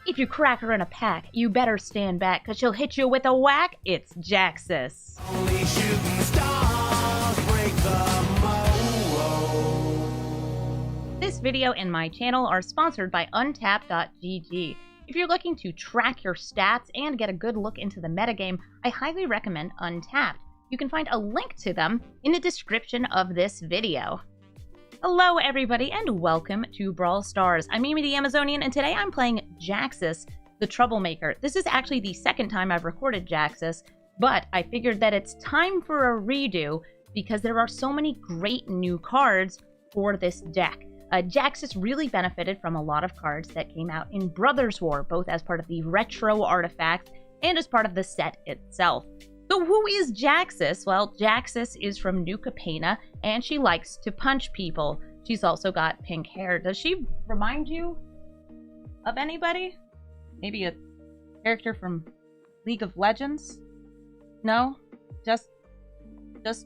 If you crack her in a pack, you better stand back, cause she'll hit you with a whack. It's Jaxis. Only shooting stars break the mold. This video and my channel are sponsored by Untap.gg. If you're looking to track your stats and get a good look into the metagame, I highly recommend Untapped. You can find a link to them in the description of this video. Hello everybody and welcome to Brawl Stars. I'm Mimi the Amazonian and today I'm playing Jaxis, the Troublemaker. This is actually the second time I've recorded Jaxis, but I figured that it's time for a redo because there are so many great new cards for this deck. Jaxis really benefited from a lot of cards that came out in Brothers War, both as part of the retro artifacts and as part of the set itself. So who is Jaxis? Well, Jaxis is from New Capenna, and she likes to punch people. She's also got pink hair. Does she remind you of anybody? Maybe a character from League of Legends? No? Just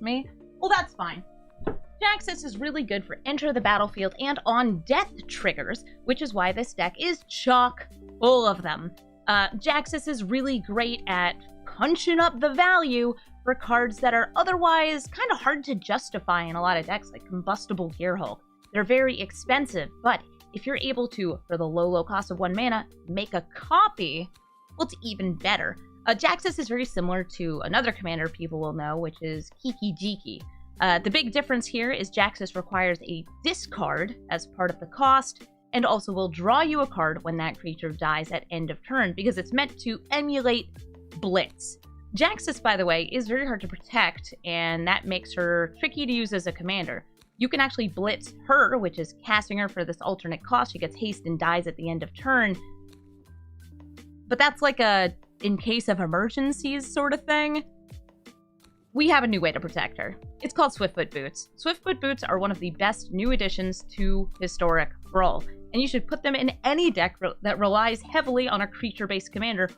me? Well, that's fine. Jaxis is really good for enter the battlefield and on death triggers, which is why this deck is chock full of them. Jaxis is really great at punching up the value for cards that are otherwise kind of hard to justify in a lot of decks, like Combustible Gearhulk. They're very expensive, but if you're able to, for the low cost of 1 mana, make a copy, well, it's even better. Jaxis is very similar to another commander people will know, which is Kiki-Jiki. The big difference here is Jaxis requires a discard as part of the cost, and also will draw you a card when that creature dies at end of turn, because it's meant to emulate Blitz. Jaxis, by the way, is very hard to protect, and that makes her tricky to use as a commander. You can actually Blitz her, which is casting her for this alternate cost. She gets haste and dies at the end of turn. But that's like a in case of emergencies sort of thing. We have a new way to protect her. It's called Swiftfoot Boots. Swiftfoot Boots are one of the best new additions to historic Brawl, and you should put them in any deck that relies heavily on a creature-based commander,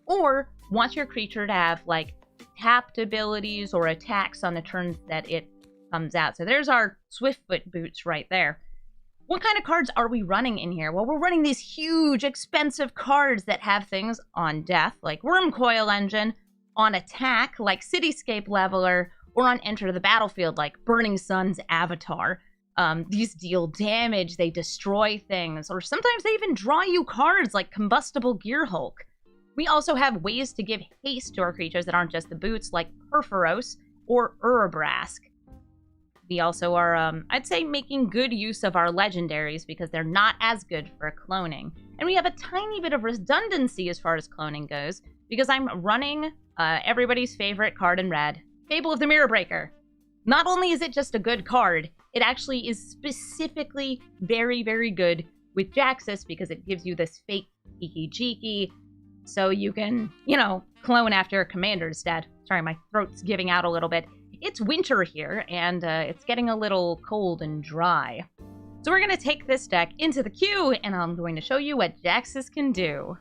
or wants your creature to have, like, tapped abilities or attacks on the turns that it comes out. So there's our Swiftfoot Boots right there. What kind of cards are we running in here? Well, we're running these huge, expensive cards that have things on death, like Wurmcoil Engine, on attack, like Cityscape Leveler, or on enter the battlefield, like Burning Sun's Avatar. These deal damage, they destroy things, or sometimes they even draw you cards, like Combustible Gearhulk. We also have ways to give haste to our creatures that aren't just the boots, like Perforos or Urabrask. We also are, I'd say, making good use of our legendaries because they're not as good for cloning. And we have a tiny bit of redundancy as far as cloning goes, because I'm running everybody's favorite card in red, Fable of the Mirror Breaker. Not only is it just a good card, it actually is specifically very, very good with Jaxis because it gives you this fake Kiki-Jiki, so you can, you know, clone after a commander's dead. Sorry, my throat's giving out a little bit. It's winter here, and it's getting a little cold and dry. So we're going to take this deck into the queue, and I'm going to show you what Jaxis can do.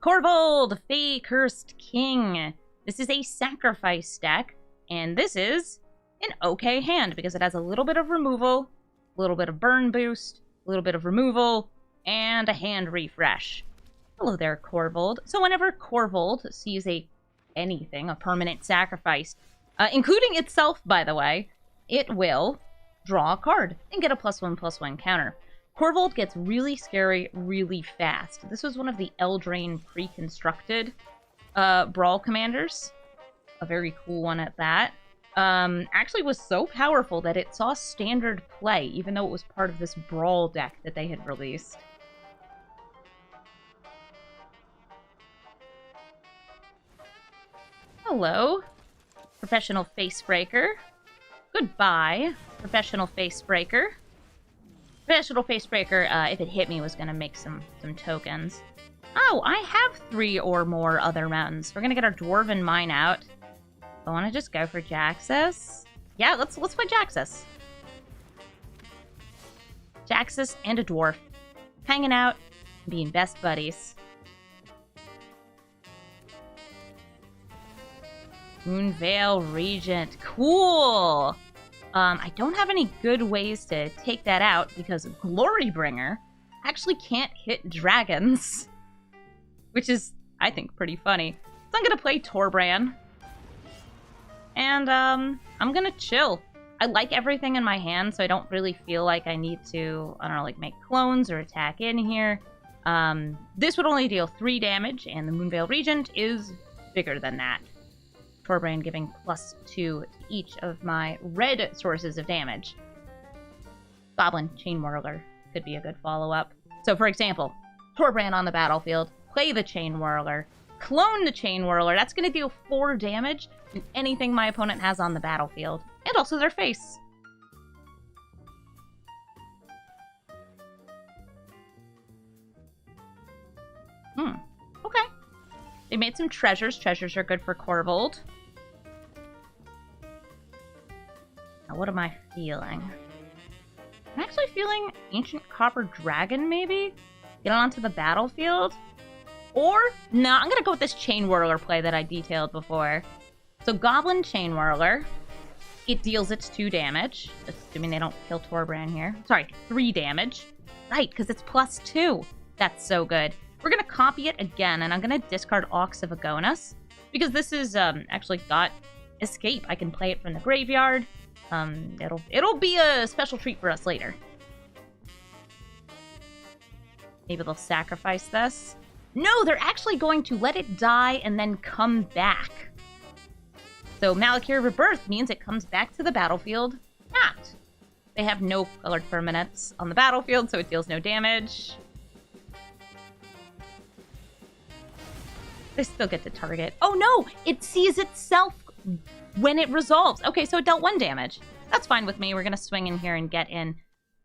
Corvold, Fey Cursed King. This is a sacrifice deck, and this is an okay hand because it has a little bit of removal, a little bit of burn boost, a little bit of removal, and a hand refresh. Hello there, Corvold. So whenever Corvold sees a permanent sacrifice, including itself, by the way, it will draw a card and get a +1/+1 counter. Corvold gets really scary really fast. This was one of the Eldraine pre-constructed Brawl commanders. A very cool one at that. Actually was so powerful that it saw standard play, even though it was part of this Brawl deck that they had released. Hello, Professional Facebreaker. Goodbye, Professional Facebreaker. Professional Facebreaker, if it hit me, was going to make some tokens. Oh, I have 3 or more other mountains. We're going to get our Dwarven Mine out. I want to just go for Jaxis. Yeah, let's play Jaxis. Jaxis and a dwarf. Hanging out, being best buddies. Moonveil Regent. Cool! I don't have any good ways to take that out because Glorybringer actually can't hit dragons. which is, I think, pretty funny. So I'm going to play Torbran. And I'm going to chill. I like everything in my hand, so I don't really feel like I need to, I don't know, like make clones or attack in here. This would only deal 3 damage, and the Moonveil Regent is bigger than that. Torbran giving +2 to each of my red sources of damage. Goblin Chainwhirler could be a good follow-up. So, for example, Torbran on the battlefield, play the Chainwhirler, clone the Chainwhirler. That's going to deal 4 damage to anything my opponent has on the battlefield, and also their face. Okay. They made some treasures. Treasures are good for Corvold. Now, what am I feeling? I'm actually feeling Ancient Copper Dragon, maybe? Get onto the battlefield? Or, no, I'm going to go with this Chainwhirler play that I detailed before. So, Goblin Chainwhirler. It deals its 2 damage. Assuming they don't kill Torbran here. Sorry, 3 damage. Right, because it's +2. That's so good. We're going to copy it again, and I'm going to discard Ox of Agonas. Because this is actually got Escape. I can play it from the graveyard. It'll be a special treat for us later. Maybe they'll sacrifice this. No, they're actually going to let it die and then come back. So Malakir Rebirth means it comes back to the battlefield tapped. They have no colored permanents on the battlefield, so it deals no damage. They still get to target. Oh no! It sees itself when it resolves. Okay, so it dealt 1 damage. That's fine with me. We're going to swing in here and get in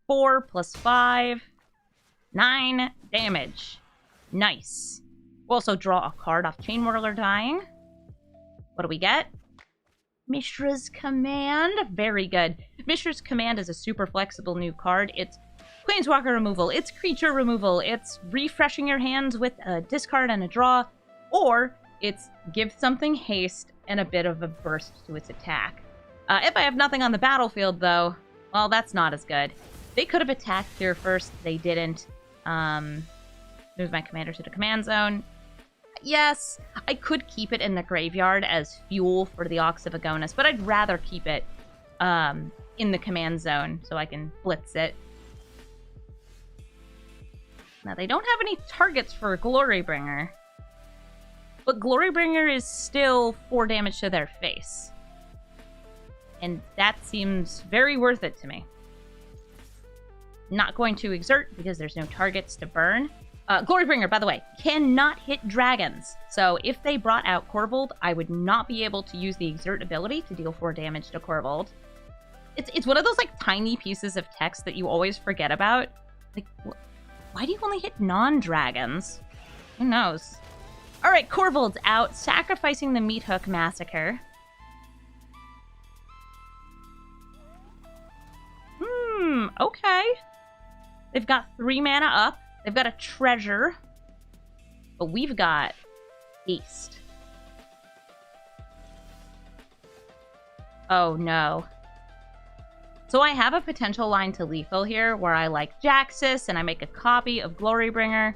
4 + 5. 9 damage. Nice. We'll also draw a card off Chainwhirler dying. What do we get? Mishra's Command. Very good. Mishra's Command is a super flexible new card. It's Planeswalker removal. It's creature removal. It's refreshing your hands with a discard and a draw. Or it's give something haste and a bit of a burst to its attack. If I have nothing on the battlefield, though, well, that's not as good. They could have attacked here first. They didn't. Moves my commander to the command zone. Yes, I could keep it in the graveyard as fuel for the Ox of Agonas, but I'd rather keep it in the command zone so I can blitz it. Now, they don't have any targets for Glorybringer. But Glorybringer is still 4 damage to their face. And that seems very worth it to me. Not going to exert because there's no targets to burn. Glorybringer, by the way, cannot hit dragons. So if they brought out Corvold, I would not be able to use the exert ability to deal 4 damage to Corvold. It's one of those like tiny pieces of text that you always forget about. Like, why do you only hit non-dragons? Who knows? All right, Corvold's out, sacrificing the Meathook Massacre. Okay. They've got 3 mana up. They've got a treasure. But we've got haste. Oh, no. So I have a potential line to lethal here where I like Jaxis and I make a copy of Glorybringer.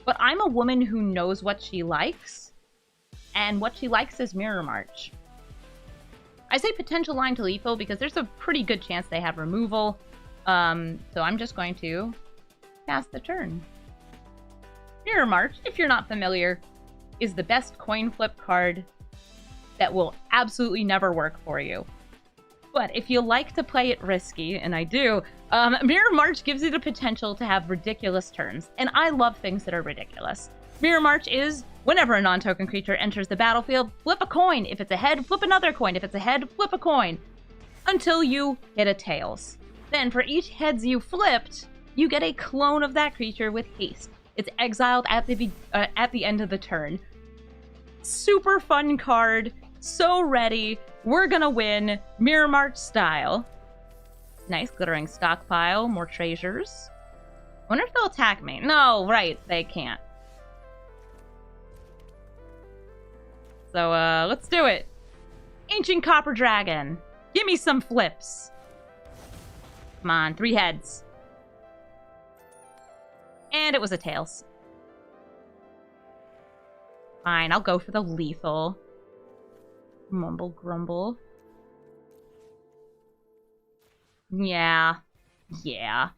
But I'm a woman who knows what she likes. And what she likes is Mirror March. I say potential line to lethal because there's a pretty good chance they have removal. So I'm just going to pass the turn. Mirror March, if you're not familiar, is the best coin flip card that will absolutely never work for you. But if you like to play it risky, and I do, Mirror March gives you the potential to have ridiculous turns. And I love things that are ridiculous. Mirror March is, whenever a non-token creature enters the battlefield, flip a coin. If it's a head, flip another coin. If it's a head, flip a coin. Until you hit a tails. Then for each heads you flipped, you get a clone of that creature with haste. It's exiled at the end of the turn. Super fun card. So ready. We're gonna win. Mirror March style. Nice glittering stockpile. More treasures. I wonder if they'll attack me. No, right. They can't. So, let's do it. Ancient Copper Dragon. Give me some flips. Come on, 3 heads. And it was a tails. Fine, I'll go for the lethal. Mumble grumble. Yeah. Yeah.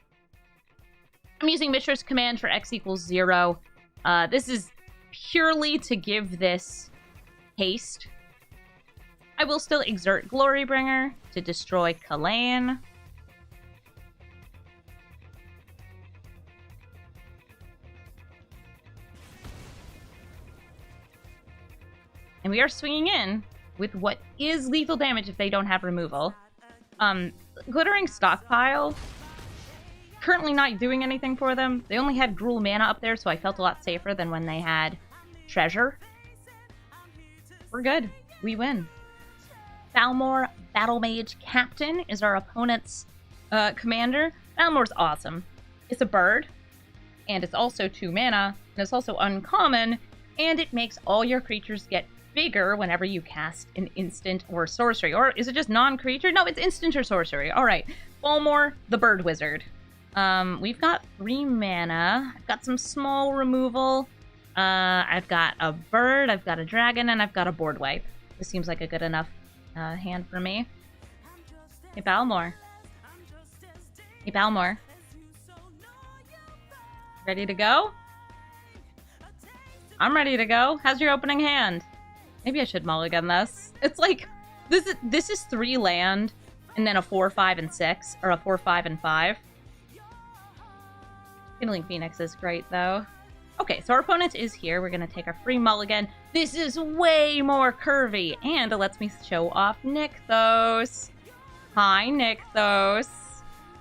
I'm using Mishra's command for X equals 0. This is purely to give this haste. I will still exert Glorybringer to destroy Kalane. And we are swinging in with what is lethal damage if they don't have removal. Glittering Stockpile, currently not doing anything for them. They only had Gruul mana up there, so I felt a lot safer than when they had Treasure. We're good. We win. Balmor, Battle Mage Captain, is our opponent's commander. Balmor's awesome. It's a bird, and it's also 2 mana, and it's also uncommon, and it makes all your creatures get bigger whenever you cast an instant or sorcery. Or is it just non-creature? No, it's instant or sorcery. Alright. Balmor, the Bird Wizard. We've got 3 mana. I've got some small removal. I've got a bird, I've got a dragon, and I've got a board wipe. This seems like a good enough hand for me. Hey, Balmor. Hey, Balmor. Ready to go? I'm ready to go. How's your opening hand? Maybe I should mulligan this. It's like, this is 3 land, and then a 4, 5, and 6, or a 4, 5, and 5. Rekindling Phoenix is great, though. Okay, so our opponent is here. We're going to take our free mulligan. This is way more curvy, and it lets me show off Nykthos. Hi, Nykthos.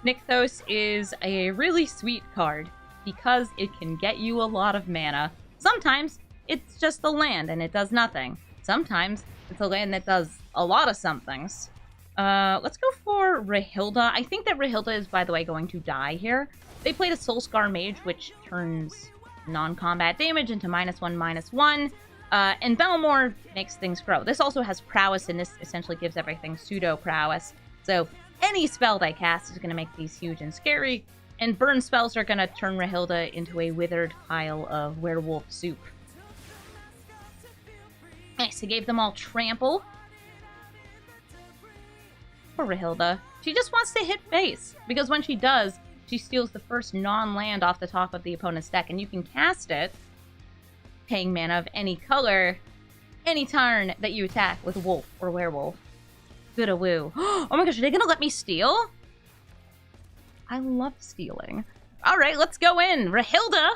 Nykthos is a really sweet card because it can get you a lot of mana. Sometimes it's just a land and it does nothing. Sometimes it's a land that does a lot of somethings. Let's go for Rahilda. I think that Rahilda is, by the way, going to die here. They played a Soulscar Mage, which turns non-combat damage into -1/-1. And Balmor makes things grow. This also has prowess, and this essentially gives everything pseudo-prowess. So any spell they cast is going to make these huge and scary. And burn spells are going to turn Rahilda into a withered pile of werewolf soup. Nice, I gave them all trample. Poor Rahilda. She just wants to hit face, because when she does, she steals the first non-land off the top of the opponent's deck, and you can cast it, paying mana of any color, any turn that you attack with wolf or werewolf. Good-a-woo. Oh my gosh, are they gonna let me steal? I love stealing. Alright, let's go in. Rahilda!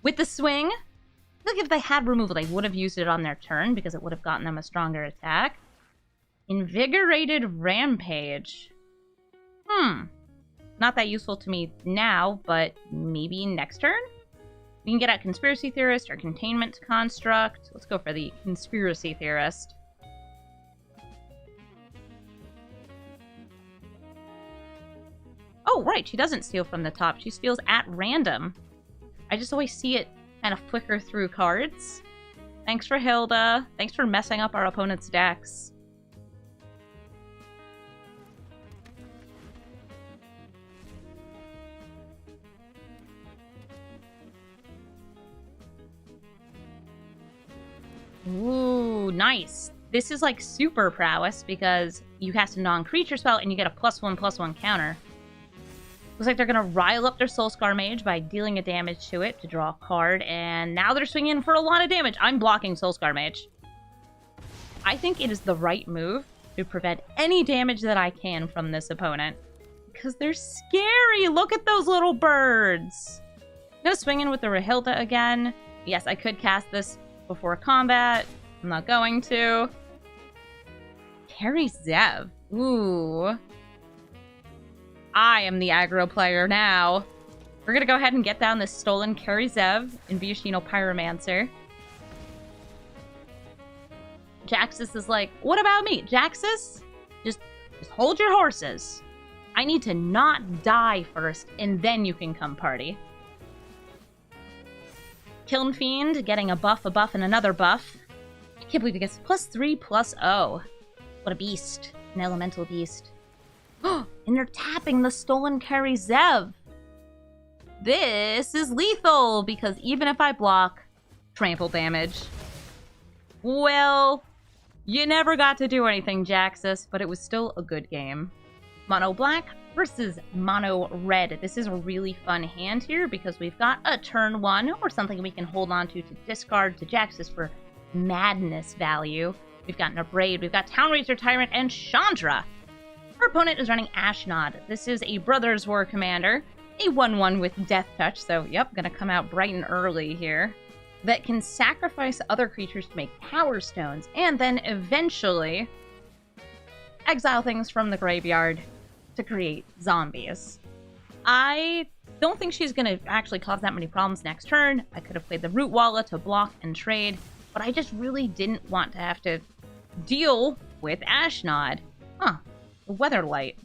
With the swing. I feel like if they had removal, they would have used it on their turn, because it would have gotten them a stronger attack. Invigorated Rampage. Not that useful to me now, but maybe next turn? We can get out Conspiracy Theorist or Containment Construct. Let's go for the Conspiracy Theorist. Oh, right, she doesn't steal from the top. She steals at random. I just always see it kind of flicker through cards. Thanks for Hilda. Thanks for messing up our opponent's decks. Ooh, nice. This is like super prowess because you cast a non-creature spell and you get a +1/+1 counter. Looks like they're going to rile up their Soulscar Mage by dealing a damage to it to draw a card, and now they're swinging for a lot of damage. I'm blocking Soulscar Mage. I think it is the right move to prevent any damage that I can from this opponent, because they're scary. Look at those little birds. I'm going to swing in with the Rahilda again. Yes, I could cast this before combat. I'm not going to. Carry Zev. Ooh. I am the aggro player now. We're gonna go ahead and get down this stolen Carry Zev in Viashino Pyromancer. Jaxis is like, what about me? Jaxis? Just hold your horses. I need to not die first, and then you can come party. Kiln Fiend getting a buff, and another buff. I can't believe he gets +3/+0. What a beast. An elemental beast. And they're tapping the stolen Carry Zev. This is lethal, because even if I block, Trample damage. Well, you never got to do anything, Jaxis, but it was still a good game. Mono black versus mono red. This is a really fun hand here because we've got a turn 1 or something we can hold on to discard to Jaxis for madness value. We've got Nabraid, we've got Townraiser Tyrant, and Chandra. Our opponent is running Ashnod. This is a Brothers War commander, a 1/1 with Death Touch, so yep, gonna come out bright and early here, that can sacrifice other creatures to make Power Stones, and then eventually exile things from the graveyard to create zombies. I don't think she's gonna actually cause that many problems next turn. I could have played the Root Walla to block and trade, but I just really didn't want to have to deal with Ashnod. Huh. Weatherlight.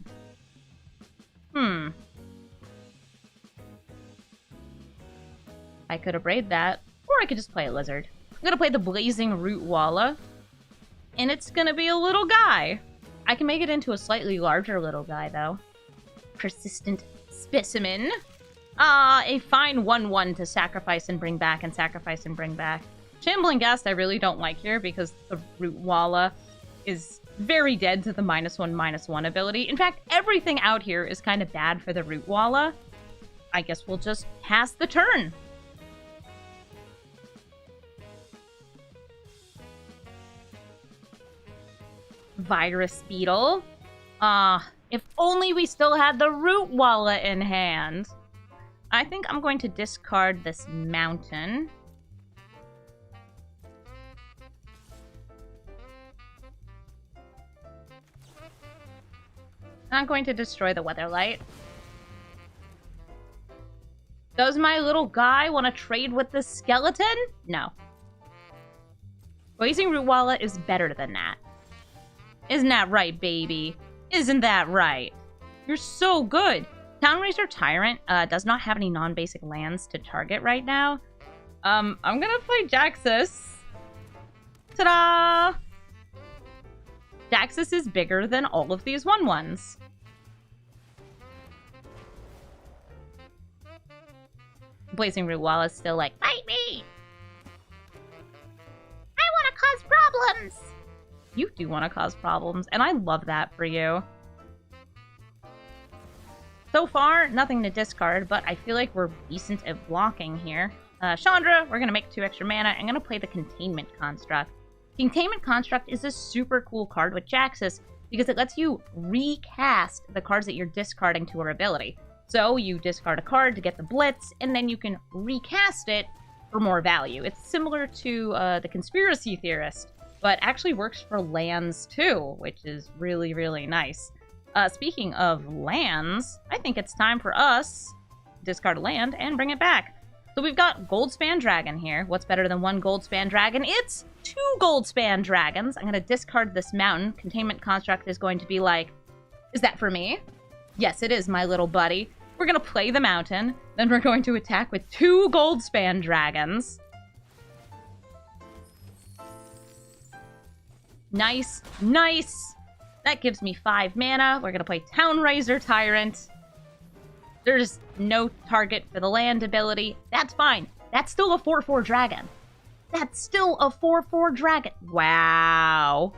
I could have braid that, or I could just play a lizard. I'm gonna play the Blazing Root Walla, and it's gonna be a little guy. I can make it into a slightly larger little guy, though. Persistent Specimen. A fine 1/1 to sacrifice and bring back, and sacrifice and bring back. Shambling Ghast I really don't like here because the Root Walla is very dead to the -1/-1 ability. In fact, everything out here is kind of bad for the Root Walla. I guess we'll just pass the turn. Virus Beetle. If only we still had the Root Walla in hand. I think I'm going to discard this mountain. I'm going to destroy the Weatherlight. Does my little guy want to trade with the skeleton? No. Blazing Root Walla is better than that. Isn't that right, baby? Isn't that right? You're so good. Townraiser Tyrant does not have any non-basic lands to target right now. I'm gonna play Jaxis. Ta-da! Jaxis is bigger than all of these 1/1s. Blazing Root Walla is still like, fight me! I want to cause problems! You do want to cause problems, and I love that for you. So far, nothing to discard, but I feel like we're decent at blocking here. Chandra, we're going to make 2 extra mana. I'm going to play the Containment Construct. Containment Construct is a super cool card with Jaxis because it lets you recast the cards that you're discarding to her ability. So you discard a card to get the Blitz, and then you can recast it for more value. It's similar to the Conspiracy Theorist, but actually works for lands too, which is really, really nice. Speaking of lands, I think it's time for us to discard a land and bring it back. So we've got Goldspan Dragon here. What's better than 1 Goldspan Dragon? It's 2 Goldspan Dragons. I'm going to discard this mountain. Containment Construct is going to be like, is that for me? Yes, it is, my little buddy. We're going to play the mountain. Then we're going to attack with 2 Goldspan Dragons. Nice, nice. That gives me 5 mana. We're going to play Townraiser Tyrant. There's no target for the land ability. That's fine. That's still a 4/4 dragon. That's still a 4/4 dragon. Wow.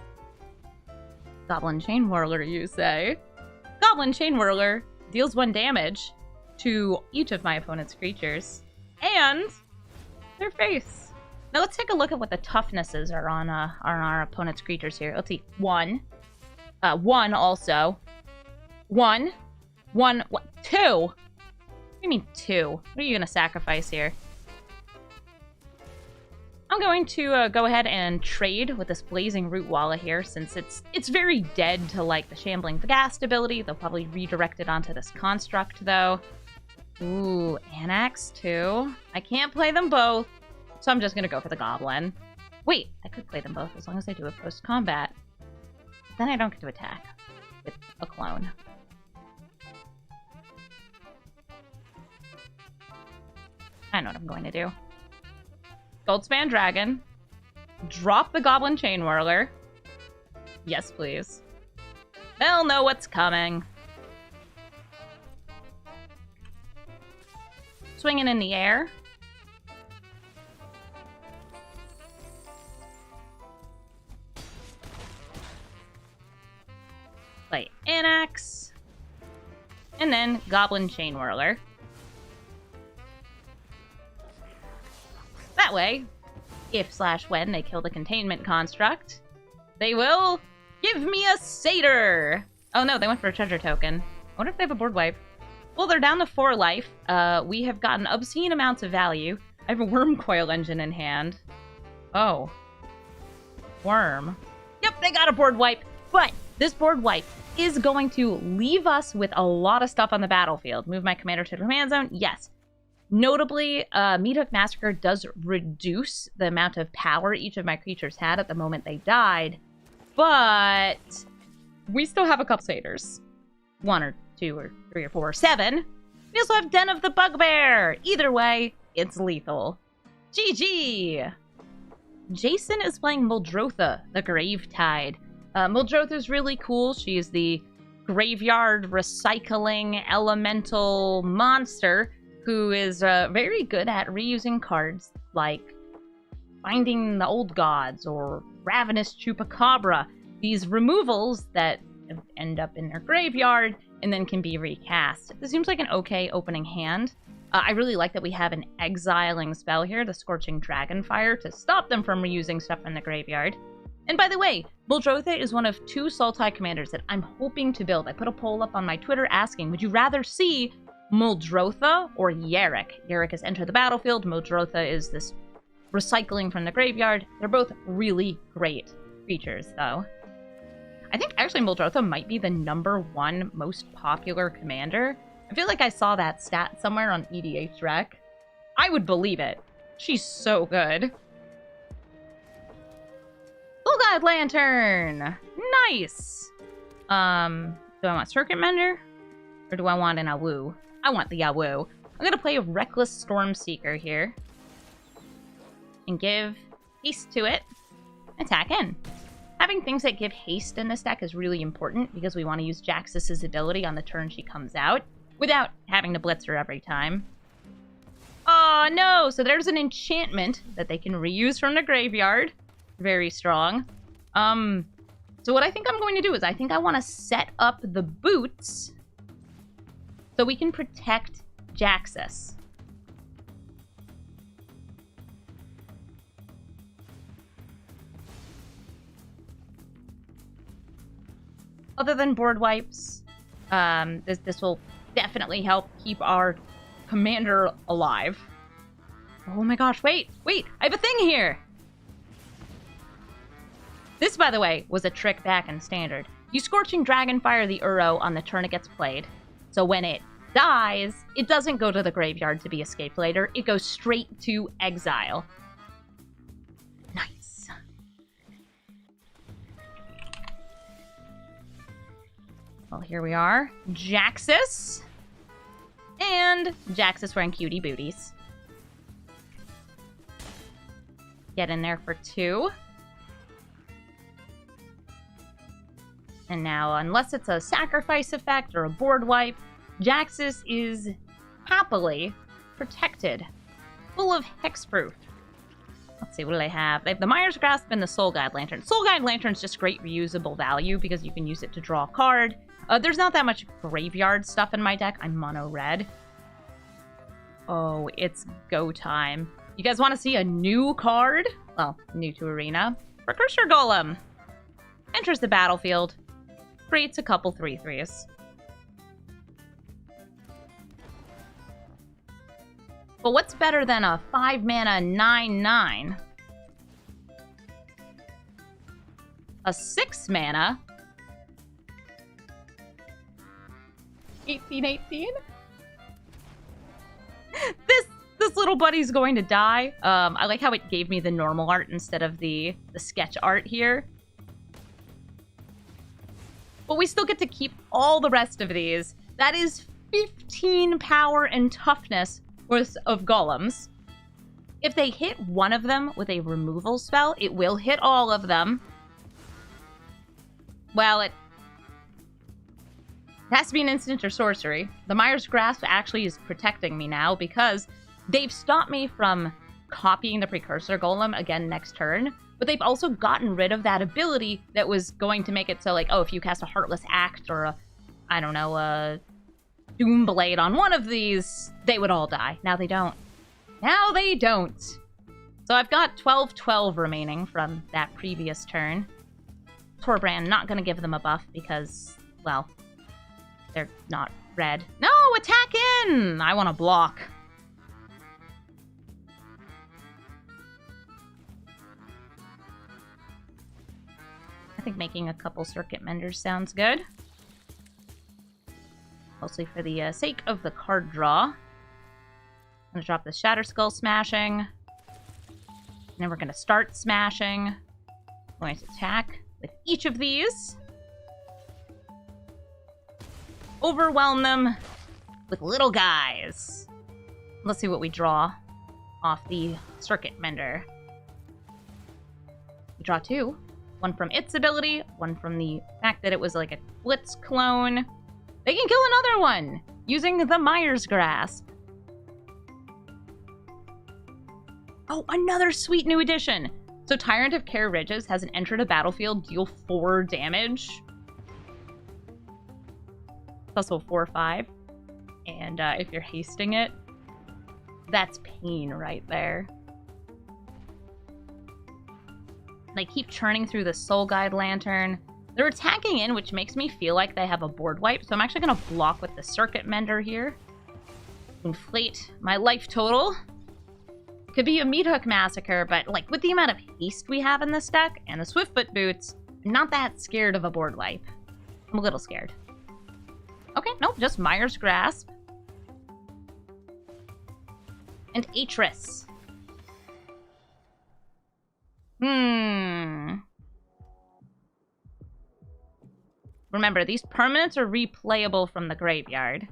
Goblin Chainwhirler, you say? Goblin Chainwhirler deals 1 damage to each of my opponent's creatures. And their face. Now let's take a look at what the toughnesses are on our opponent's creatures here. Let's see. 1. 1 also. 1. 1. What? 2? What do you mean 2? What are you going to sacrifice here? I'm going to go ahead and trade with this Blazing Root Walla here, since it's very dead to, like, the Shambling Ghast ability. They'll probably redirect it onto this construct, though. Ooh, Anax, too. I can't play them both, so I'm just going to go for the Goblin. Wait, I could play them both as long as I do it post-combat. Then I don't get to attack with a clone. I know what I'm going to do. Goldspan Dragon. Drop the Goblin Chainwhirler. Yes, please. They'll know what's coming. Swinging in the air. Play Anax. And then Goblin Chainwhirler. That way, if/when they kill the containment construct, they will give me a satyr! Oh no, they went for a treasure token. I wonder if they have a board wipe. Well, they're down to 4 life. We have gotten obscene amounts of value. I have a Wurmcoil Engine in hand. Oh. Worm. Yep, they got a board wipe. But this board wipe is going to leave us with a lot of stuff on the battlefield. Move my commander to the command zone? Yes. Notably, Meathook Massacre does reduce the amount of power each of my creatures had at the moment they died. But we still have a couple satyrs. 1 or 2 or 3 or 4 or 7. We also have Den of the Bugbear. Either way, it's lethal. GG! Jason is playing Muldrotha, the Gravetide. Muldrotha's really cool. She is the graveyard recycling elemental monster who is very good at reusing cards like Finding the Old Gods or Ravenous Chupacabra. These removals that end up in their graveyard and then can be recast. This seems like an okay opening hand. I really like that we have an exiling spell here, the Scorching Dragonfire, to stop them from reusing stuff in the graveyard. And by the way, Muldrotha is one of 2 Sultai commanders that I'm hoping to build. I put a poll up on my Twitter asking, would you rather see Muldrotha or Yarrick? Yarrick has entered the battlefield. Muldrotha is this recycling from the graveyard. They're both really great creatures, though. I think actually Muldrotha might be the #1 most popular commander. I feel like I saw that stat somewhere on EDH Rec. I would believe it. She's so good. Full God Lantern! Nice! Do I want Circuit Mender? Or do I want an Awu? I want the Awu. I'm gonna play a Reckless Stormseeker here. And give haste to it. Attack in. Having things that give haste in this deck is really important because we want to use Jaxis' ability on the turn she comes out without having to blitz her every time. Oh no! So there's an enchantment that they can reuse from the graveyard. Very strong. So what I think I'm going to do is I think I want to set up the boots so we can protect Jaxis. Other than board wipes, this will definitely help keep our commander alive. Oh my gosh, wait! I have a thing here! This, by the way, was a trick back in Standard. You Scorching Dragonfire the Uro on the turn it gets played. So when it dies, it doesn't go to the graveyard to be escaped later. It goes straight to exile. Nice. Well, here we are. Jaxis. And Jaxis wearing cutie booties. Get in there for 2. And now, unless it's a sacrifice effect or a board wipe, Jaxis is happily protected. Full of hexproof. Let's see, what do they have? They have the Mire's Grasp and the Soul Guide Lantern. Soul Guide Lantern's just great reusable value because you can use it to draw a card. There's not that much graveyard stuff in my deck. I'm mono red. Oh, it's go time. You guys want to see a new card? Well, new to Arena. Precursor Golem. Enters the battlefield. Creates a couple 3/3s. But what's better than a 5-mana 9/9? A 6-mana 18/18? This little buddy's going to die. I like how it gave me the normal art instead of the sketch art here. But we still get to keep all the rest of these. That is 15 power and toughness worth of golems. If they hit one of them with a removal spell, it will hit all of them. Well, it has to be an instant or sorcery. The Mire's Grasp actually is protecting me now because they've stopped me from copying the Precursor Golem again next turn, but they've also gotten rid of that ability that was going to make it so, like, oh, if you cast a Heartless Act or a, I don't know, a Doomblade on one of these, they would all die. Now they don't. Now they don't. So I've got 12/12 remaining from that previous turn. Torbrand, not going to give them a buff because, well, they're not red. No, attack in! I want to block. I think making a couple Circuit Menders sounds good. Mostly for the sake of the card draw. I'm going to drop the Shatter Skull Smashing. And then we're going to start smashing. I'm going to attack with each of these. Overwhelm them with little guys. Let's see what we draw off the Circuit Mender. We draw two. One from its ability, one from the fact that it was like a Blitz clone. They can kill another one using the Mire's Grasp. Oh, another sweet new addition. So Tyrant of Care Ridges has an enter to battlefield, deal 4 damage. It's also 4/5. And if you're hasting it, that's pain right there. They keep churning through the Soul Guide Lantern. They're attacking in, which makes me feel like they have a board wipe, so I'm actually going to block with the Circuit Mender here. Inflate my life total. Could be a Meat Hook Massacre, but like with the amount of haste we have in this deck and the Swiftfoot Boots, I'm not that scared of a board wipe. I'm a little scared. Okay, nope, just Mire's Grasp. And Atris. Remember, these permanents are replayable from the graveyard.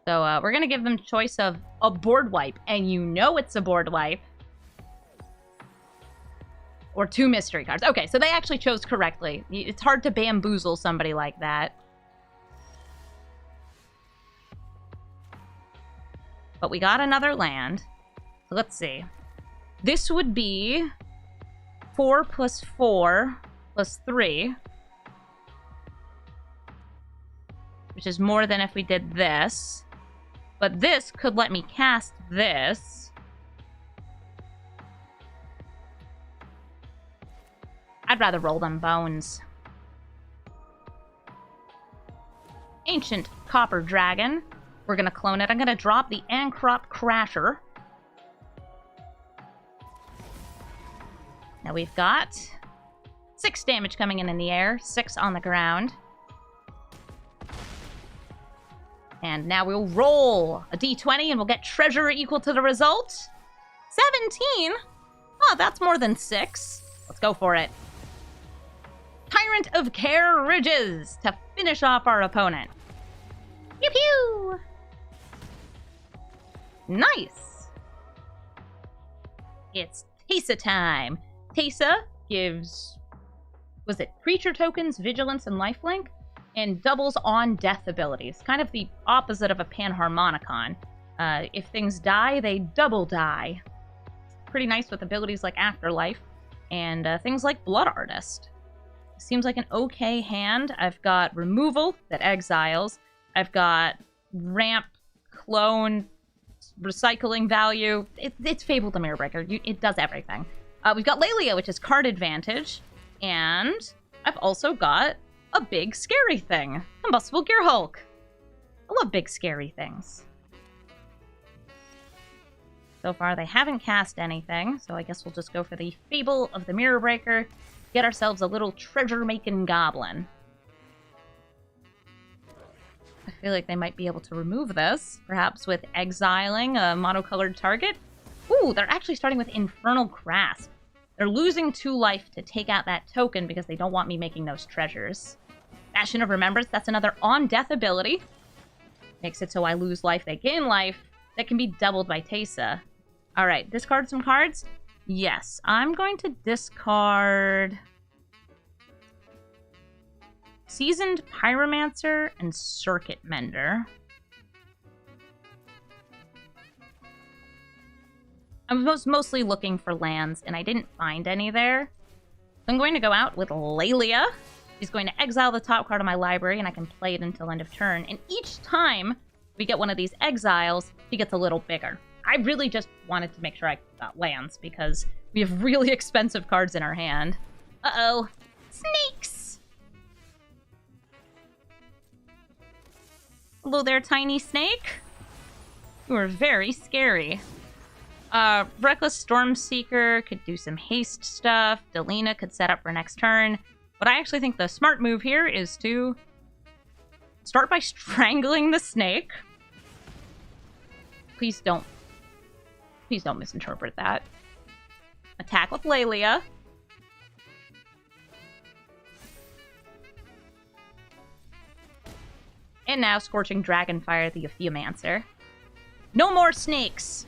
So we're going to give them choice of a board wipe, and you know it's a board wipe. Or 2 mystery cards. Okay, so they actually chose correctly. It's hard to bamboozle somebody like that. But we got another land. So let's see. This would be 4 + 4 + 3. Which is more than if we did this. But this could let me cast this. I'd rather roll them bones. Ancient Copper Dragon. We're going to clone it. I'm going to drop the Ahn-Crop Crasher. Now we've got 6 damage coming in the air, 6 on the ground. And now we'll roll a d20 and we'll get treasure equal to the result. 17? Oh, that's more than 6. Let's go for it. Tyrant of Care Ridges to finish off our opponent. Pew pew! Nice! It's Teysa time. Teysa gives, was it creature tokens, vigilance, and lifelink? And doubles on death abilities. Kind of the opposite of a Panharmonicon. If things die, they double die. Pretty nice with abilities like Afterlife and things like Blood Artist. Seems like an okay hand. I've got removal that exiles. I've got ramp, clone, recycling value. It's Fable the Mirror Breaker. It does everything. We've got Lelia, which is card advantage. And I've also got a big scary thing. Combustible Gearhulk. I love big scary things. So far, they haven't cast anything, so I guess we'll just go for the Fable of the Mirror Breaker. Get ourselves a little treasure-making goblin. I feel like they might be able to remove this, perhaps with exiling a monocolored target. Ooh, they're actually starting with Infernal Grasp. They're losing 2 life to take out that token because they don't want me making those treasures. Bastion of Remembrance, that's another on-death ability. Makes it so I lose life, they gain life. That can be doubled by Teysa. Alright, discard some cards? Yes, I'm going to discard Seasoned Pyromancer and Circuit Mender. I was mostly looking for lands, and I didn't find any there. So I'm going to go out with Lelia. She's going to exile the top card of my library, and I can play it until end of turn. And each time we get one of these exiles, she gets a little bigger. I really just wanted to make sure I got lands, because we have really expensive cards in our hand. Uh-oh. Snakes! Hello there, tiny snake. You are very scary. Reckless Stormseeker could do some haste stuff. Delina could set up for next turn. But I actually think the smart move here is to start by strangling the snake. Please don't misinterpret that. Attack with Lelia. And now Scorching Dragonfire the Viashino. No more snakes!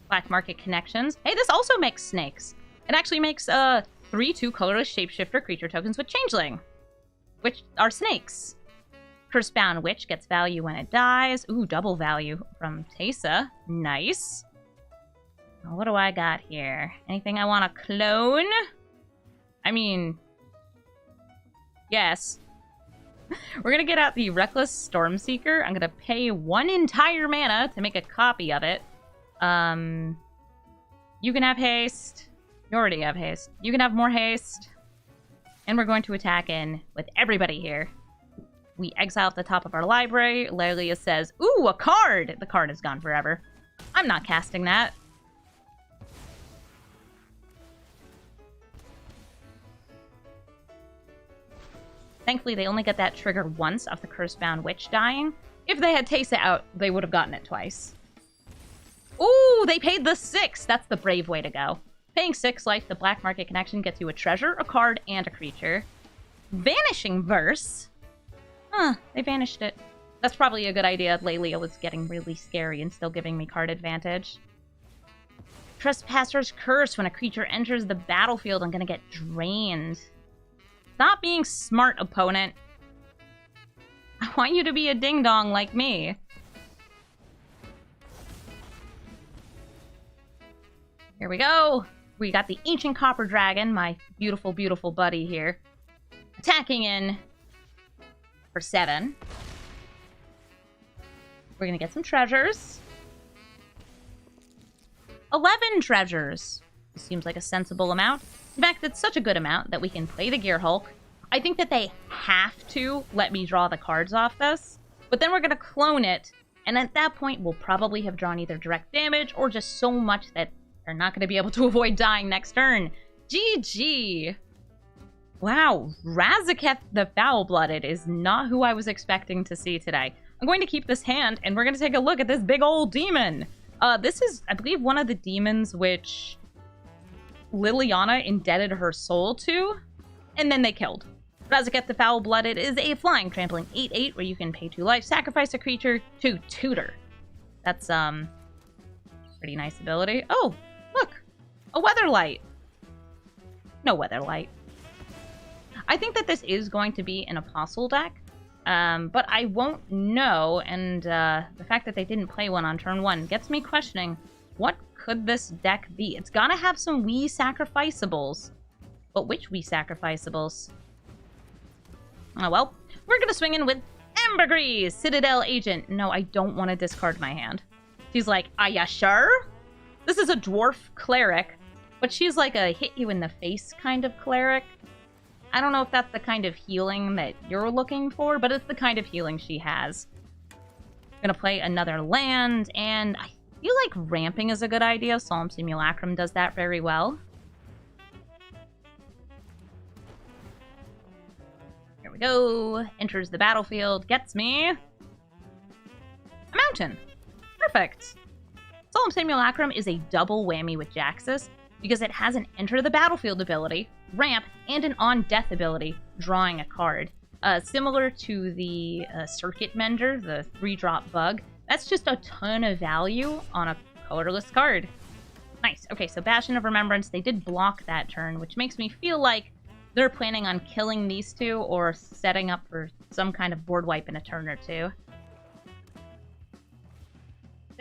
Black Market Connections. Hey, this also makes snakes. It actually makes 3/2 colorless shapeshifter creature tokens with Changeling, which are snakes. Cursebound Witch gets value when it dies. Ooh, double value from Teysa. Nice. Well, what do I got here? Anything I want to clone? I mean, yes. We're going to get out the Reckless Stormseeker. I'm going to pay 1 entire mana to make a copy of it. You can have haste. You already have haste. You can have more haste. And we're going to attack in with everybody here. We exile at the top of our library. Lelia says, ooh, a card! The card is gone forever. I'm not casting that. Thankfully, they only get that trigger once off the Cursebound Witch dying. If they had Teysa out, they would have gotten it twice. Ooh, they paid the 6! That's the brave way to go. Paying 6 life, the Black Market Connection gets you a treasure, a card, and a creature. Vanishing Verse? Huh, they vanished it. That's probably a good idea. Lelia was getting really scary and still giving me card advantage. Trespasser's Curse. When a creature enters the battlefield, I'm gonna get drained. Stop being smart, opponent. I want you to be a ding-dong like me. Here we go. We got the Ancient Copper Dragon, my beautiful, beautiful buddy here. Attacking in for 7. We're going to get some treasures. 11 treasures. This seems like a sensible amount. In fact, it's such a good amount that we can play the Gearhulk. I think that they have to let me draw the cards off this. But then we're going to clone it. And at that point, we'll probably have drawn either direct damage or just so much that they're not going to be able to avoid dying next turn. GG! Wow, Razaketh the Foul-Blooded is not who I was expecting to see today. I'm going to keep this hand, and we're going to take a look at this big old demon. This is, I believe, one of the demons which Liliana indebted her soul to, and then they killed. Razaketh the Foul-Blooded is a flying, trampling 8/8, where you can pay 2 life, sacrifice a creature to tutor. That's, pretty nice ability. Oh, look! A Weatherlight! No Weatherlight. I think that this is going to be an Apostle deck, but I won't know, and the fact that they didn't play one on turn 1 gets me questioning, what could this deck be? It's gotta have some Wii Sacrificeables, but which Wii Sacrificeables? Oh well, we're gonna swing in with Ambergris, Citadel Agent. No, I don't want to discard my hand. She's like, are ya sure? This is a dwarf cleric, but she's like a hit you in the face kind of cleric. I don't know if that's the kind of healing that you're looking for, but it's the kind of healing she has. I'm gonna play another land, and I feel like ramping is a good idea. Solemn Simulacrum does that very well. Here we go. Enters the battlefield, gets me a mountain. Perfect. Solemn Simulacrum is a double whammy with Jaxis because it has an Enter the Battlefield ability, ramp, and an On Death ability, drawing a card. Similar to the Circuit Mender, the 3-drop bug. That's just a ton of value on a colorless card. Nice. Okay, so Bastion of Remembrance, they did block that turn, which makes me feel like they're planning on killing these two or setting up for some kind of board wipe in a turn or two.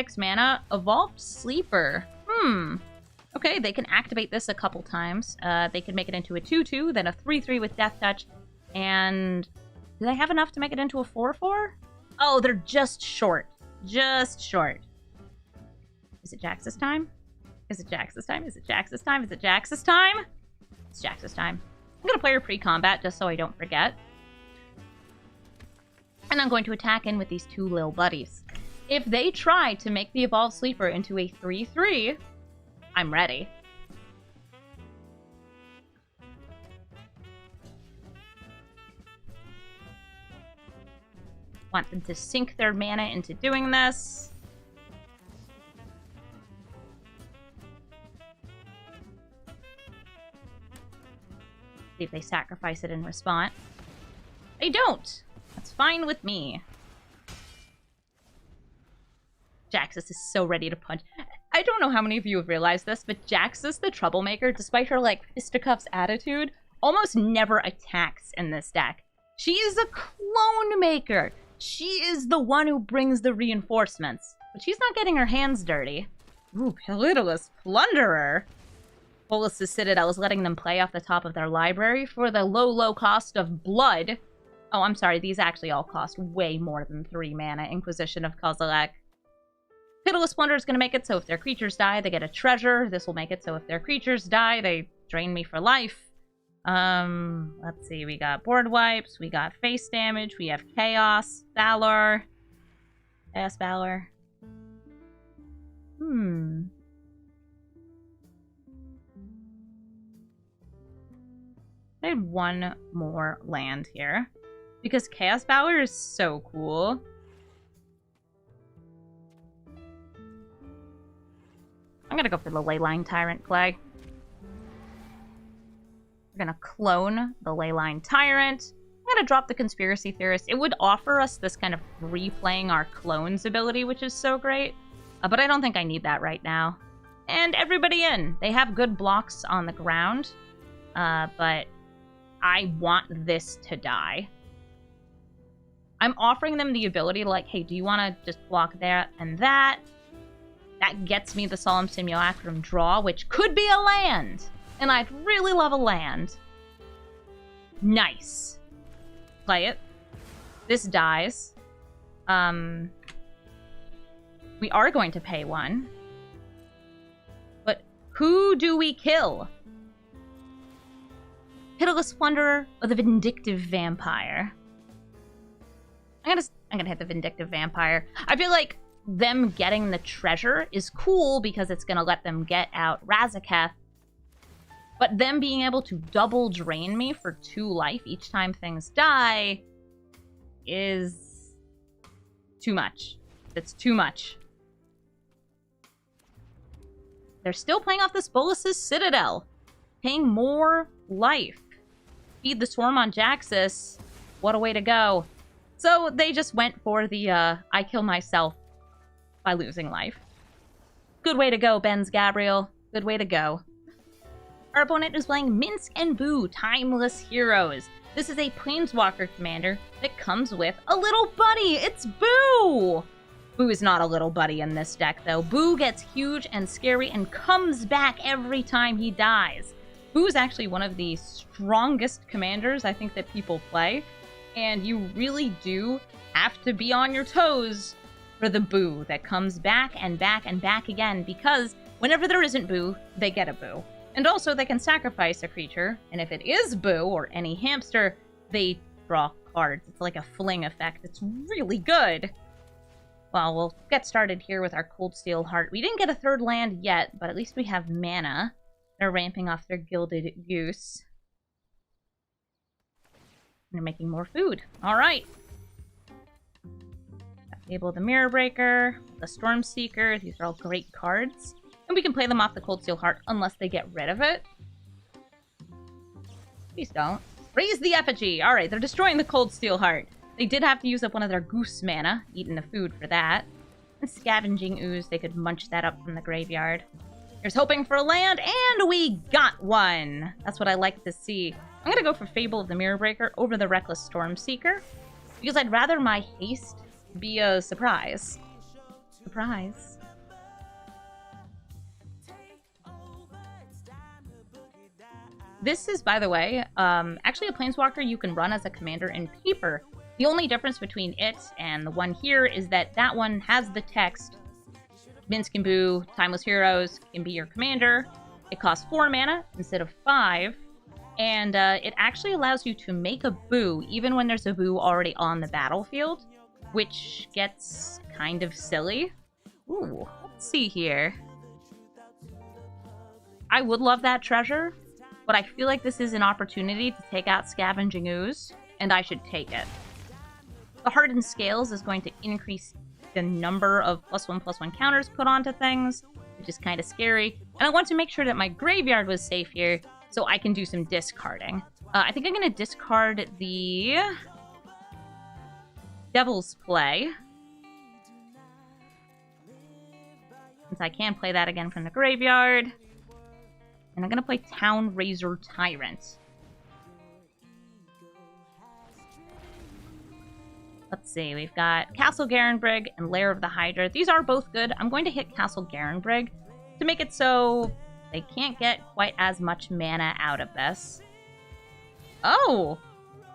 6 mana, Evolved Sleeper. Okay, they can activate this a couple times. They can make it into a 2/2, then a 3/3 with Death Touch. And do they have enough to make it into a 4/4? Oh, they're just short. Just short. Is it Jaxis time? Is it Jaxis time? Is it Jaxis time? Is it Jaxis time? It's Jaxis time. I'm going to play her pre-combat just so I don't forget. And I'm going to attack in with these 2 lil buddies. If they try to make the Evolved Sleeper into a 3/3, I'm ready. Want them to sink their mana into doing this. See if they sacrifice it in response. They don't! That's fine with me. Jaxis is so ready to punch. I don't know how many of you have realized this, but Jaxis the Troublemaker, despite her, like, fisticuffs attitude, almost never attacks in this deck. She is a clone maker. She is the one who brings the reinforcements. But she's not getting her hands dirty. Ooh, Pitiless Plunderer. Bolus's Citadel is letting them play off the top of their library for the low cost of blood. Oh, I'm sorry, these actually all cost way more than 3 mana. Inquisition of Kozilek. Pitiless Plunderer is going to make it so if their creatures die, they get a treasure. This will make it so if their creatures die, they drain me for life. Let's see, we got board wipes, we got face damage, we have Chaos, Valor. Chaos Valor. I had 1 more land here. Because Chaos Valor is so cool. I'm gonna go for the Leyline Tyrant play. We're gonna clone the Leyline Tyrant. I'm gonna drop the Conspiracy Theorist. It would offer us this kind of replaying our clones ability, which is so great. But I don't think I need that right now. And everybody in. They have good blocks on the ground. But I want this to die. I'm offering them the ability to, like, hey, do you want to just block that and that? That gets me the Solemn Simulacrum draw, which could be a land. And I'd really love a land. Nice. Play it. This dies. We are going to pay 1. But who do we kill? Pitiless Plunderer or the Vindictive Vampire? I'm gonna hit the Vindictive Vampire. I feel like them getting the treasure is cool because it's gonna let them get out Razaketh. But them being able to double drain me for 2 life each time things die is too much. It's too much. They're still playing off this Bolus's Citadel. Paying more life. Feed the Swarm on Jaxis. What a way to go. So they just went for the, I kill myself by losing life. Good way to go, Benz Gabriel. Good way to go. Our opponent is playing Minsc and Boo, Timeless Heroes. This is a Planeswalker commander that comes with a little buddy. It's Boo! Boo is not a little buddy in this deck, though. Boo gets huge and scary and comes back every time he dies. Boo is actually one of the strongest commanders I think that people play. And you really do have to be on your toes for the Boo that comes back and back and back again, because whenever there isn't Boo, they get a Boo. And also they can sacrifice a creature, and if it is Boo or any hamster, they draw cards. It's like a fling effect. It's really good. Well, we'll get started here with our Coldsteel Heart. We didn't get a 3rd land yet, but at least we have mana. They're ramping off their Gilded Goose. They're making more food. All right. Able the Mirror Breaker, the Storm Seeker. These are all great cards. And we can play them off the Coldsteel Heart unless they get rid of it. Please don't. Raise the Effigy. All right, they're destroying the Coldsteel Heart. They did have to use up one of their goose mana, eating the food for that. And Scavenging Ooze, they could munch that up from the graveyard. Here's hoping for a land, and we got one! That's what I like to see. I'm gonna go for Fable of the Mirror Breaker over the Reckless Storm Seeker, because I'd rather my haste be a surprise. Surprise. This is, by the way, actually a Planeswalker you can run as a commander in paper. The only difference between it and the one here is that that one has the text, Minsc and Boo, Timeless Heroes can be your commander. It costs 4 mana instead of 5, and it actually allows you to make a Boo even when there's a Boo already on the battlefield, which gets kind of silly. Ooh, let's see here. I would love that treasure, but I feel like this is an opportunity to take out Scavenging Ooze, and I should take it. The Hardened Scales is going to increase the number of +1/+1 counters put onto things, which is kind of scary. And I want to make sure that my graveyard was safe here, so I can do some discarding. I think I'm going to discard the Devil's Play, since I can play that again from the graveyard. And I'm going to play Town Razor Tyrant. Let's see, we've got Castle Garenbrig and Lair of the Hydra. These are both good. I'm going to hit Castle Garenbrig to make it so they can't get quite as much mana out of this. Oh!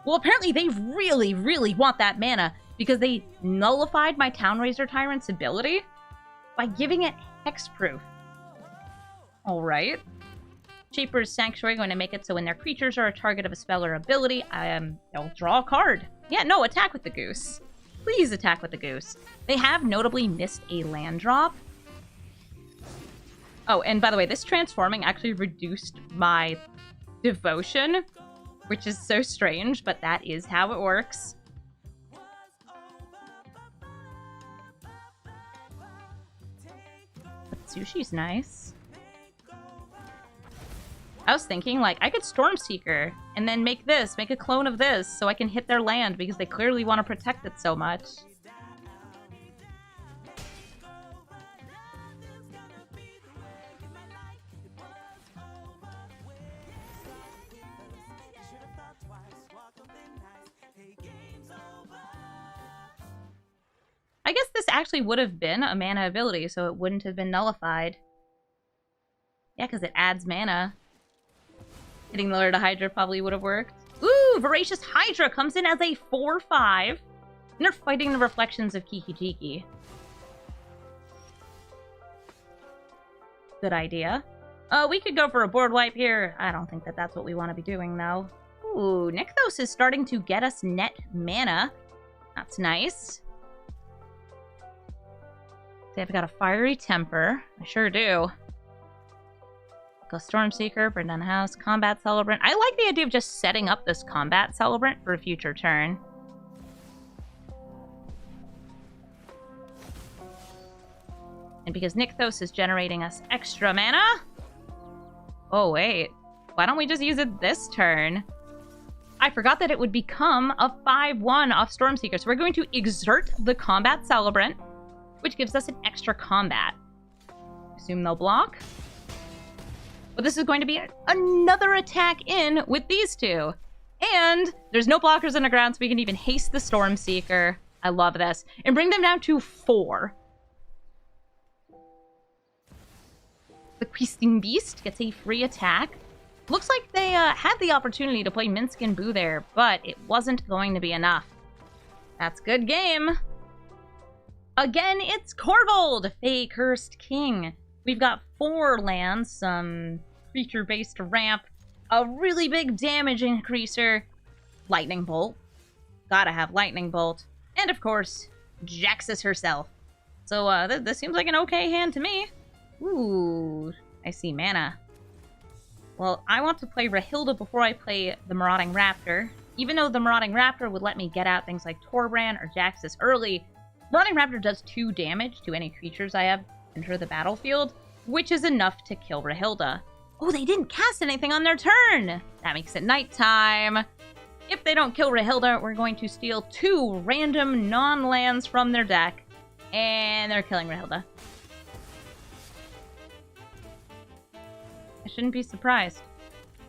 Well, apparently they really, really want that mana because they nullified my Town Razor Tyrant's ability by giving it hexproof. Alright. Shaper's Sanctuary going to make it so when their creatures are a target of a spell or ability, they'll draw a card. Yeah, no, attack with the goose. Please attack with the goose. They have notably missed a land drop. Oh, and by the way, this transforming actually reduced my devotion, which is so strange, but that is how it works. But Sushi's nice. I was thinking, like, I could Stormseeker and then make a clone of this so I can hit their land because they clearly want to protect it so much. I guess this actually would have been a mana ability, so it wouldn't have been nullified. Yeah, because it adds mana. Hitting the Lair of the Hydra probably would have worked. Ooh, Voracious Hydra comes in as a 4/5. And they're fighting the reflections of Kiki-Jiki. Good idea. We could go for a board wipe here. I don't think that that's what we want to be doing, though. Ooh, Nykthos is starting to get us net mana. That's nice. See, I've got a Fiery Temper. I sure do. Go Stormseeker, burn down the house, Combat Celebrant. I like the idea of just setting up this Combat Celebrant for a future turn. And because Nykthos is generating us extra mana... Oh, wait. Why don't we just use it this turn? I forgot that it would become a 5/1 off Stormseeker. So we're going to exert the Combat Celebrant, which gives us an extra combat. Assume they'll block. But this is going to be another attack in with these two. And there's no blockers on the ground, so we can even haste the Stormseeker. I love this. And bring them down to 4. The Questing Beast gets a free attack. Looks like they had the opportunity to play Minsc and Boo there, but it wasn't going to be enough. That's good game. Again, it's Corvold, Fey Cursed King. We've got 4 lands, some creature-based ramp, a really big damage increaser, Lightning Bolt. Gotta have Lightning Bolt. And of course, Jaxis herself. So this seems like an okay hand to me. Ooh, I see mana. Well, I want to play Rahilda before I play the Marauding Raptor. Even though the Marauding Raptor would let me get out things like Torbrand or Jaxis early, Marauding Raptor does 2 damage to any creatures I have enter the battlefield, which is enough to kill Rahilda. Oh, they didn't cast anything on their turn! That makes it nighttime. If they don't kill Rahilda, we're going to steal 2 random non-lands from their deck, and they're killing Rahilda. I shouldn't be surprised.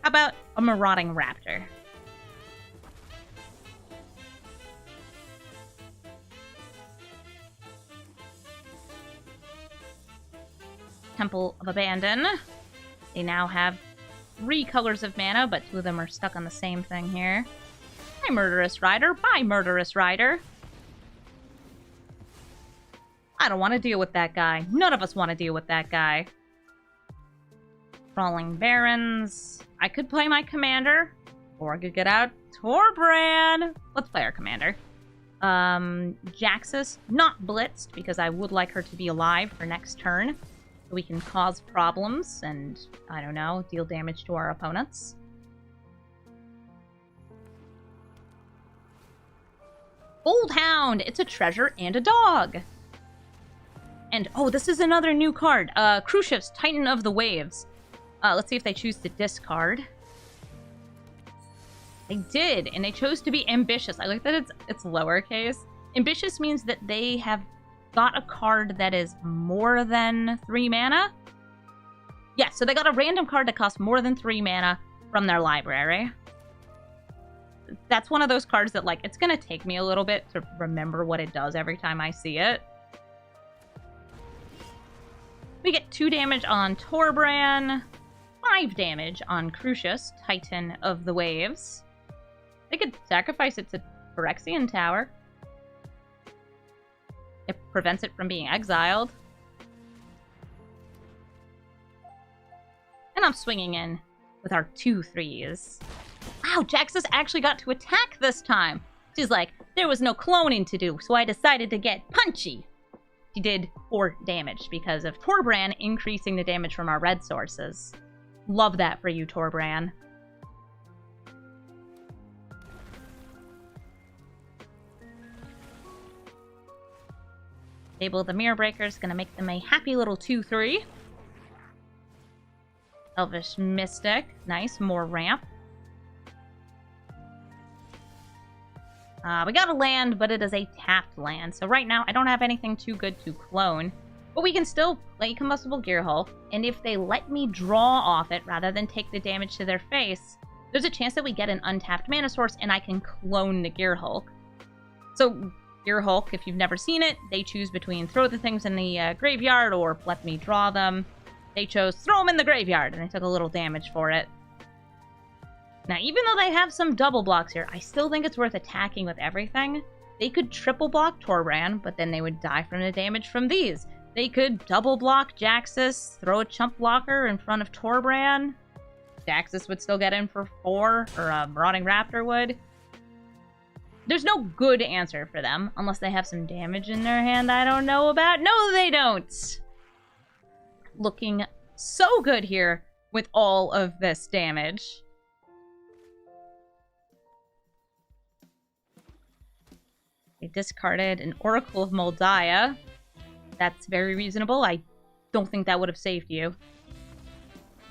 How about a Marauding Raptor? Temple of Abandon. They now have 3 colors of mana, but 2 of them are stuck on the same thing here. Bye, Murderous Rider. Bye, Murderous Rider. I don't want to deal with that guy. None of us want to deal with that guy. Crawling Barrens. I could play my commander, or I could get out Torbran. Let's play our commander. Jaxis, not blitzed, because I would like her to be alive for next turn. So we can cause problems and, I don't know, deal damage to our opponents. Old Hound! It's a treasure and a dog! And, oh, this is another new card. Crucius, Titan of the Waves. Let's see if they choose to discard. They did, and they chose to be ambitious. I like that it's lowercase. Ambitious means that they have got a card that is more than 3 mana. Yeah, so they got a random card that costs more than 3 mana from their library. That's one of those cards that, like, it's gonna take me a little bit to remember what it does every time I see it. We get 2 damage on Torbran, 5 damage on Crucius, Titan of the Waves. They could sacrifice it to Phyrexian Tower. It prevents it from being exiled. And I'm swinging in with our 2 3s. Wow, Jaxis actually got to attack this time. She's like, there was no cloning to do, so I decided to get punchy. She did 4 damage because of Torbran increasing the damage from our red sources. Love that for you, Torbran. Table of the Mirror Breaker is going to make them a happy little 2-3. Elvish Mystic. Nice, more ramp. We got a land, but it is a tapped land. So right now, I don't have anything too good to clone. But we can still play Combustible Gearhulk. And if they let me draw off it, rather than take the damage to their face, there's a chance that we get an untapped mana source, and I can clone the Gearhulk. So Gearhulk, if you've never seen it, they choose between throw the things in the graveyard or let me draw them. They chose throw them in the graveyard, and they took a little damage for it. Now, even though they have some double blocks here, I still think it's worth attacking with everything. They could triple block Torbran, but then they would die from the damage from these. They could double block Jaxis, throw a chump blocker in front of Torbran. Jaxis would still get in for 4, or Marauding Raptor would. There's no good answer for them, unless they have some damage in their hand I don't know about. No, they don't! Looking so good here with all of this damage. They discarded an Oracle of Moldiah. That's very reasonable. I don't think that would have saved you.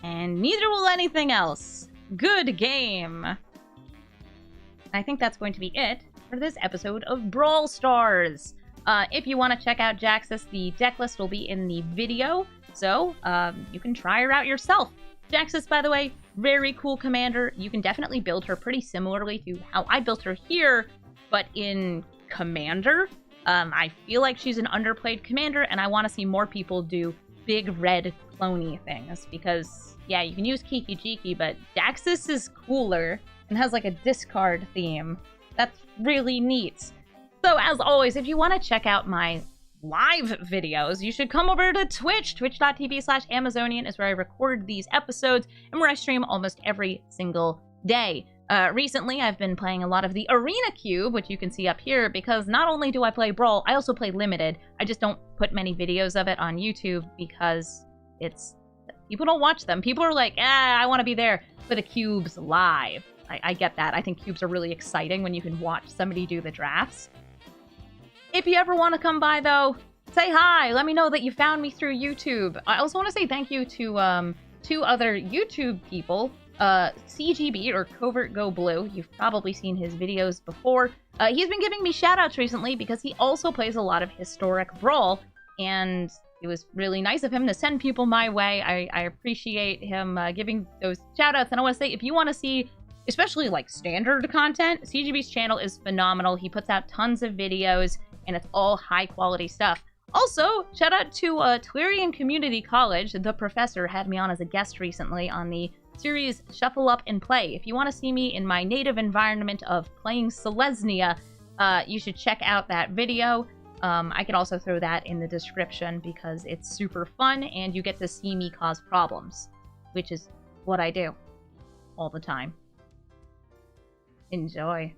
And neither will anything else. Good game! I think that's going to be it for this episode of Brawl Stars. If you want to check out Jaxis, the deck list will be in the video, so you can try her out yourself. Jaxis, by the way, very cool commander. You can definitely build her pretty similarly to how I built her here, but in Commander. I feel like she's an underplayed commander, and I want to see more people do big red cloney things, because, yeah, you can use Kiki Jiki, but Jaxis is cooler and has like a discard theme. That's really neat. So as always, if you want to check out my live videos, you should come over to Twitch. Twitch.tv/Amazonian is where I record these episodes and where I stream almost every single day. Recently, I've been playing a lot of the Arena Cube, which you can see up here, because not only do I play Brawl, I also play Limited. I just don't put many videos of it on YouTube because people don't watch them. People are like, I want to be there for the cubes live. I get that. I think cubes are really exciting when you can watch somebody do the drafts. If you ever want to come by, though, say hi. Let me know that you found me through YouTube. I also want to say thank you to 2 other YouTube people. CGB, or Covert Go Blue. You've probably seen his videos before. He's been giving me shoutouts recently because he also plays a lot of historic Brawl, and it was really nice of him to send people my way. I appreciate him giving those shoutouts, and I want to say, if you want to see especially like standard content, CGB's channel is phenomenal. He puts out tons of videos, and it's all high quality stuff. Also, shout out to Twerian Community College. The professor had me on as a guest recently on the series Shuffle Up and Play. If you want to see me in my native environment of playing Selesnya, you should check out that video. I can also throw that in the description because it's super fun and you get to see me cause problems, which is what I do all the time. Enjoy.